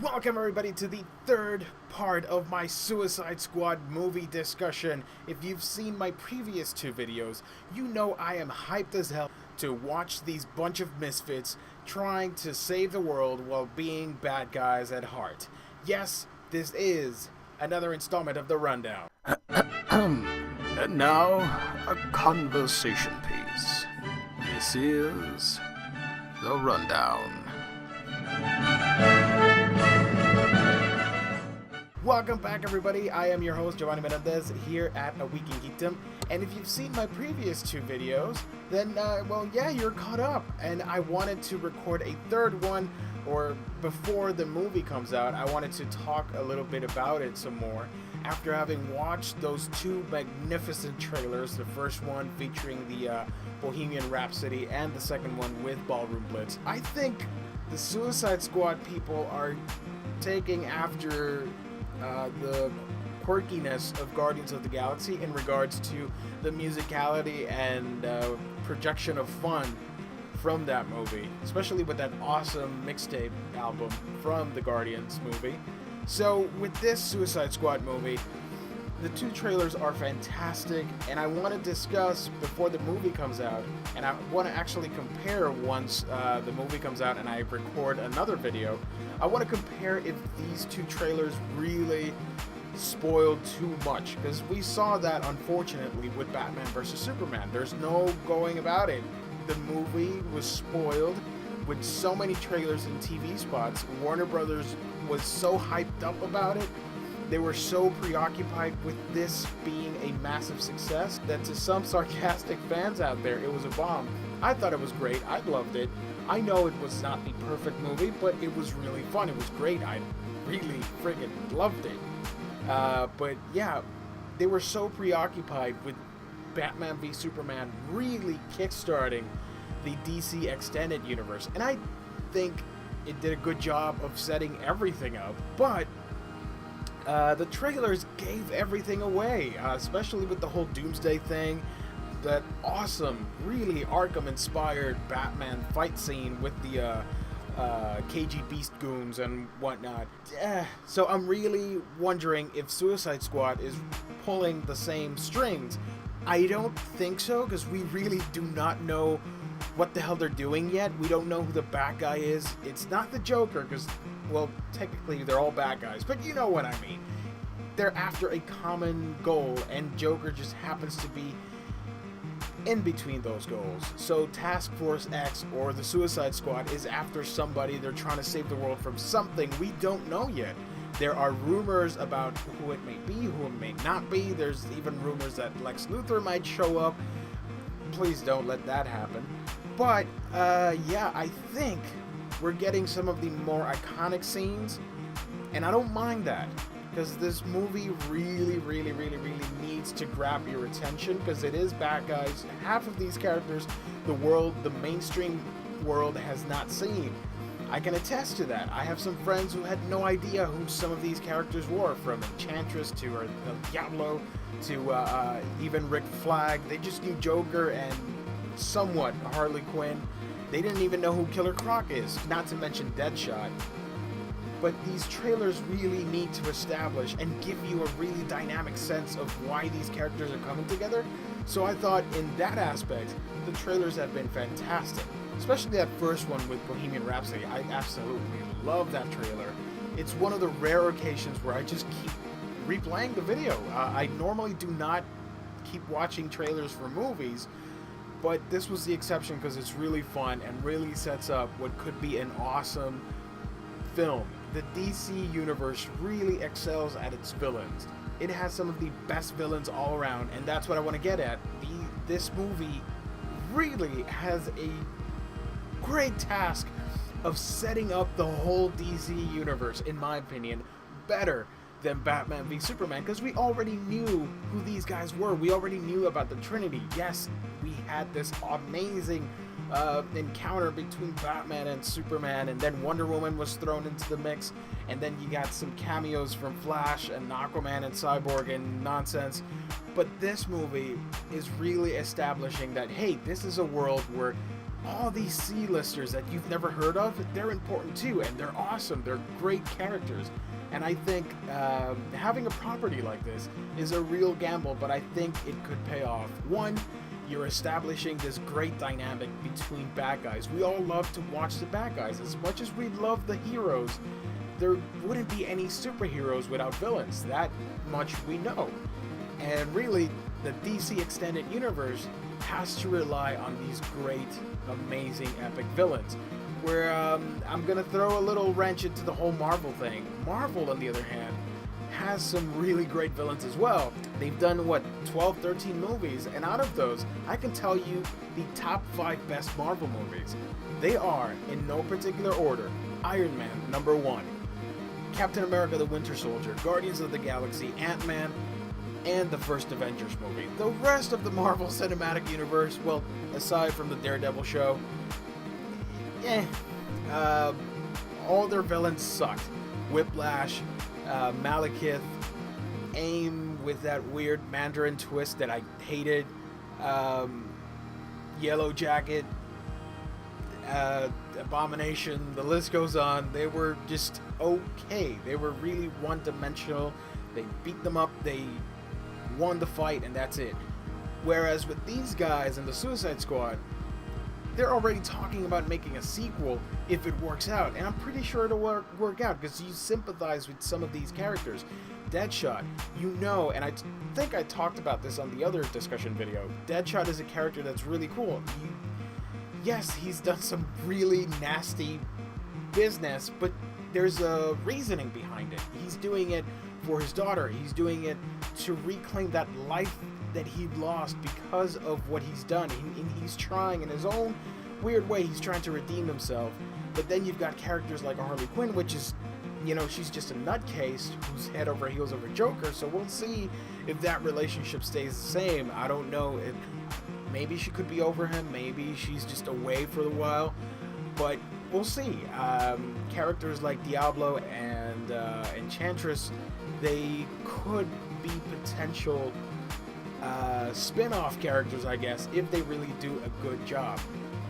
Welcome everybody to the third part of my Suicide Squad movie discussion. If you've seen my previous two videos, you know I am hyped as hell to watch these bunch of misfits trying to save the world while being bad guys at heart. Yes, this is another installment of The Rundown. And now, a conversation piece. This is The Rundown. Welcome back everybody, I am your host Giovanni Menendez here at A Week in Geekdom, and if you've seen my previous two videos, then you're caught up, and I wanted to record a third one, or before the movie comes out. I wanted to talk a little bit about it some more, after having watched those two magnificent trailers, the first one featuring the Bohemian Rhapsody, and the second one with Ballroom Blitz. I think the Suicide Squad people are taking after the quirkiness of Guardians of the Galaxy in regards to the musicality and projection of fun from that movie, especially with that awesome mixtape album from the Guardians movie. So with this Suicide Squad movie, the two trailers are fantastic, and I want to discuss before the movie comes out, and I want to actually compare once the movie comes out and I record another video. I want to compare if these two trailers really spoiled too much, because we saw that unfortunately with Batman vs. Superman. There's no going about it. The movie was spoiled with so many trailers and TV spots. Warner Brothers was so hyped up about it. They were so preoccupied with this being a massive success that to some sarcastic fans out there, it was a bomb. I thought it was great. I loved it. I know it was not the perfect movie, but it was really fun. It was great. I really friggin' loved it. But yeah, they were so preoccupied with Batman v Superman really kickstarting the DC Extended Universe. And I think it did a good job of setting everything up, but the trailers gave everything away, especially with the whole Doomsday thing, that awesome, really Arkham-inspired Batman fight scene with the KG Beast goons and whatnot. So I'm really wondering if Suicide Squad is pulling the same strings. I don't think so, because we really do not know what the hell they're doing yet. We don't know who the bad guy is. It's not the Joker, because, well, technically they're all bad guys, but you know what I mean. They're after a common goal, and Joker just happens to be in between those goals. So Task Force X, or the Suicide Squad, is after somebody. They're trying to save the world from something we don't know yet. There are rumors about who it may be, who it may not be. There's even rumors that Lex Luthor might show up. Please don't let that happen. But, yeah, I think we're getting some of the more iconic scenes, and I don't mind that, because this movie really needs to grab your attention, because it is bad guys. Half of these characters, the mainstream world has not seen. I can attest to that. I have some friends who had no idea who some of these characters were, from Enchantress to Diablo to even Rick Flag. They just knew Joker and somewhat Harley Quinn. They didn't even know who Killer Croc is, not to mention Deadshot. But these trailers really need to establish and give you a really dynamic sense of why these characters are coming together. So I thought in that aspect, the trailers have been fantastic. Especially that first one with Bohemian Rhapsody. I absolutely love that trailer. It's one of the rare occasions where I just keep replaying the video. I normally do not keep watching trailers for movies, but this was the exception because it's really fun and really sets up what could be an awesome film. The DC universe really excels at its villains. It has some of the best villains all around, and that's what I want to get at. This movie really has a great task of setting up the whole DC universe, in my opinion, better than Batman v Superman, because we already knew who these guys were. We already knew about the Trinity. Yes, we had this amazing encounter between Batman and Superman, and then Wonder Woman was thrown into the mix, and then you got some cameos from Flash and Aquaman and Cyborg and nonsense. But this movie is really establishing that, hey, this is a world where all these C-listers that you've never heard of, they're important too, and they're awesome. They're great characters. And I think having a property like this is a real gamble, but I think it could pay off. One, you're establishing this great dynamic between bad guys. We all love to watch the bad guys. As much as we love the heroes, there wouldn't be any superheroes without villains. That much we know. And really, the DC Extended Universe has to rely on these great, amazing, epic villains. Where I'm gonna throw a little wrench into the whole Marvel thing. Marvel, on the other hand, has some really great villains as well. They've done, what, 12, 13 movies, and out of those, I can tell you the top 5 best Marvel movies. They are, in no particular order, Iron Man, number 1, Captain America the Winter Soldier, Guardians of the Galaxy, Ant-Man, and the first Avengers movie. The rest of the Marvel Cinematic Universe, well, aside from the Daredevil show, all their villains sucked. Whiplash, Malekith, AIM with that weird Mandarin twist that I hated, Yellow Jacket, Abomination, the list goes on. They were just okay. They were really one-dimensional. They beat them up, they won the fight, and that's it. Whereas with these guys in the Suicide Squad, they're already talking about making a sequel if it works out, and I'm pretty sure it'll work out because you sympathize with some of these characters. Deadshot, you know, and I think I talked about this on the other discussion video. Deadshot is a character that's really cool. Yes, he's done some really nasty business, but there's a reasoning behind it. He's doing it for his daughter. He's doing it to reclaim that life that he lost because of what he's done. He's trying in his own weird way, he's trying to redeem himself. But then you've got characters like Harley Quinn, which is, you know, she's just a nutcase who's head over heels over Joker. So we'll see if that relationship stays the same. I don't know. Maybe she could be over him. Maybe she's just away for a while. But we'll see. Characters like Diablo and Enchantress, they could be potential spin-off characters, I guess, if they really do a good job.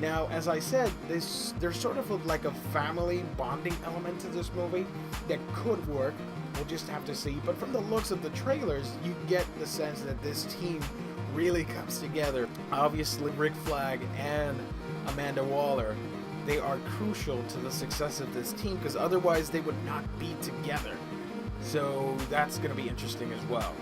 Now, as I said, there's sort of like a family bonding element to this movie that could work. We'll just have to see. But from the looks of the trailers, you get the sense that this team really comes together. Obviously, Rick Flag and Amanda Waller, they are crucial to the success of this team because otherwise they would not be together. So that's going to be interesting as well.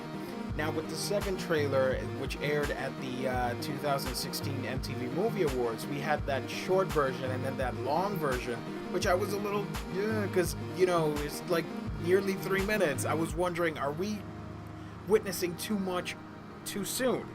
Now, with the second trailer, which aired at the 2016 MTV Movie Awards, we had that short version and then that long version, which I was a little, because, you know, it's like nearly 3 minutes. I was wondering, are we witnessing too much too soon?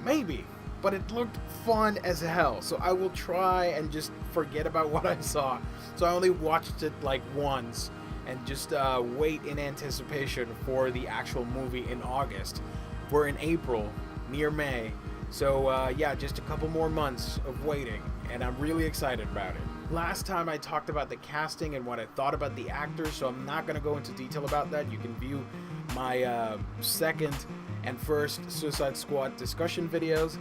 Maybe, but it looked fun as hell, so I will try and just forget about what I saw. So I only watched it like once, and just wait in anticipation for the actual movie in August. We're in April, near May, so yeah, just a couple more months of waiting, and I'm really excited about it. Last time I talked about the casting and what I thought about the actors, so I'm not going to go into detail about that. You can view my second and first Suicide Squad discussion videos.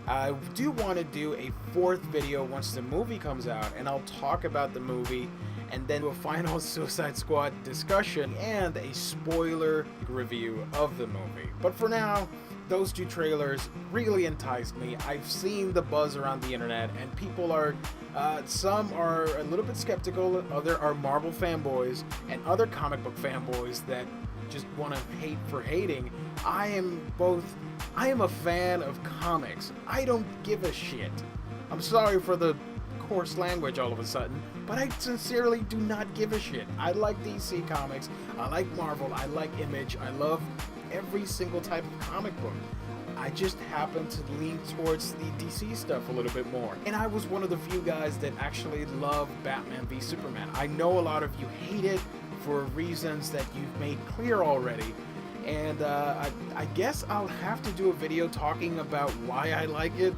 I do want to do a fourth video once the movie comes out, and I'll talk about the movie and then do a final Suicide Squad discussion and a spoiler review of the movie. But for now, those two trailers really enticed me. I've seen the buzz around the internet, and people are, some are a little bit skeptical, other are Marvel fanboys, and other comic book fanboys that just want to hate for hating. I am both. I am a fan of comics. I don't give a shit. I'm sorry for the coarse language all of a sudden, but I sincerely do not give a shit. I like DC Comics, I like Marvel, I like Image, I love every single type of comic book. I just happen to lean towards the DC stuff a little bit more. And I was one of the few guys that actually love Batman v Superman. I know a lot of you hate it for reasons that you've made clear already. And I guess I'll have to do a video talking about why I like it.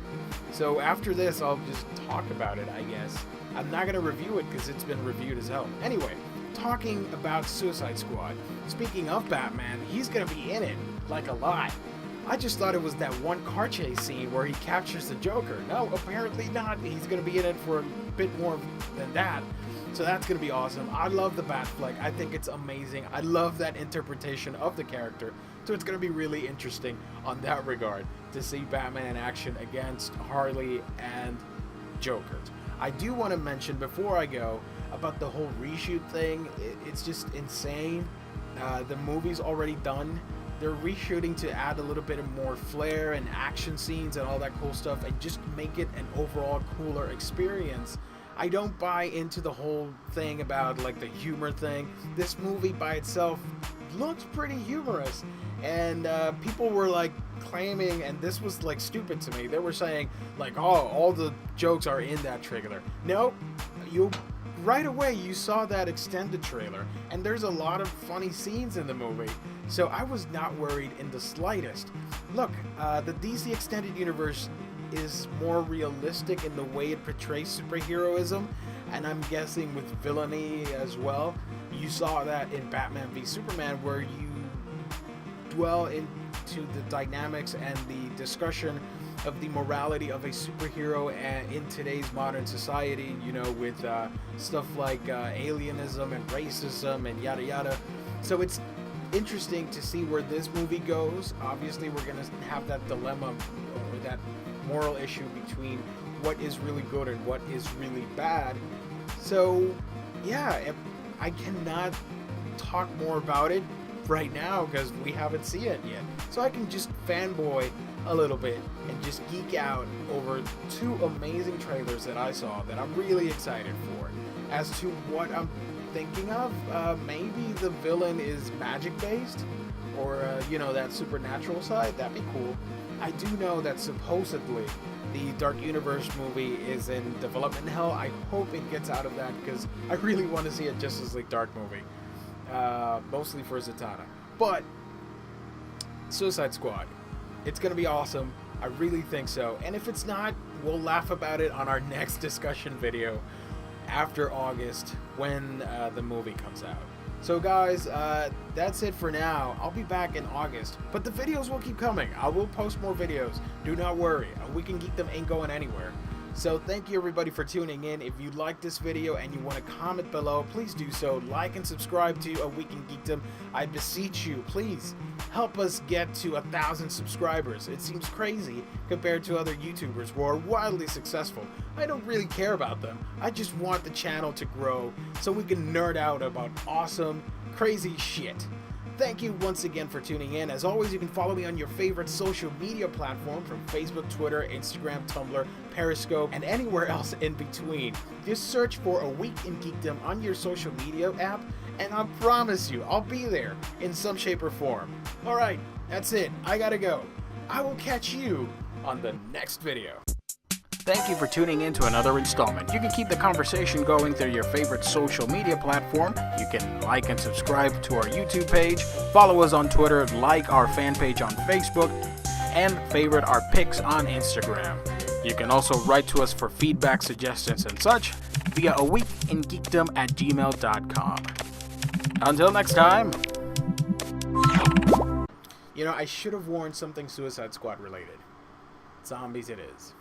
So after this, I'll just talk about it, I guess. I'm not going to review it because it's been reviewed as hell. Anyway, talking about Suicide Squad. Speaking of Batman, he's going to be in it, like a lot. I just thought it was that one car chase scene where he captures the Joker. No, apparently not. He's going to be in it for a bit more than that. So that's going to be awesome. I love the Batfleck. I think it's amazing. I love that interpretation of the character. So it's going to be really interesting on that regard to see Batman in action against Harley and Joker. I do want to mention before I go about the whole reshoot thing. It's just insane. The movie's already done. They're reshooting to add a little bit of more flair and action scenes and all that cool stuff and just make it an overall cooler experience. I don't buy into the whole thing about like the humor thing. This movie by itself looks pretty humorous, and people were like claiming, and this was like stupid to me, they were saying like, oh, all the jokes are in that trailer. No, right away you saw that extended trailer, and there's a lot of funny scenes in the movie, so I was not worried in the slightest. Look, the DC Extended Universe is more realistic in the way it portrays superheroism, and I'm guessing with villainy as well. You saw that in Batman v Superman, where you dwell into the dynamics and the discussion of the morality of a superhero in today's modern society, you know, with stuff like alienism and racism and yada yada. So it's interesting to see where this movie goes. Obviously we're going to have that dilemma or that moral issue between what is really good and what is really bad. So yeah, I cannot talk more about it right now because we haven't seen it yet. So I can just fanboy a little bit and just geek out over two amazing trailers that I saw that I'm really excited for. As to what I'm thinking of, maybe the villain is magic based, or you know, that supernatural side. That'd be cool. I do know that supposedly the Dark Universe movie is in development hell. I hope it gets out of that because I really want to see a Justice League Dark movie, mostly for Zatanna. But Suicide Squad, it's gonna be awesome. I really think so. And if it's not, we'll laugh about it on our next discussion video after August when the movie comes out. So guys, that's it for now. I'll be back in August, but the videos will keep coming. I will post more videos. Do not worry. We Can Geek Them ain't going anywhere. So thank you everybody for tuning in. If you like this video and you want to comment below, please do so. Like and subscribe to A Week in Geekdom. I beseech you, please help us get to 1,000 subscribers. It seems crazy compared to other YouTubers who are wildly successful. I don't really care about them. I just want the channel to grow so we can nerd out about awesome, crazy shit. Thank you once again for tuning in. As always, you can follow me on your favorite social media platform, from Facebook, Twitter, Instagram, Tumblr, Periscope, and anywhere else in between. Just search for A Week in Geekdom on your social media app, and I promise you, I'll be there in some shape or form. Alright, that's it. I gotta go. I will catch you on the next video. Thank you for tuning in to another installment. You can keep the conversation going through your favorite social media platform. You can like and subscribe to our YouTube page, follow us on Twitter, like our fan page on Facebook, and favorite our pics on Instagram. You can also write to us for feedback, suggestions, and such via aweekingeekdom@gmail.com. Until next time. You know, I should have worn something Suicide Squad related. Zombies it is.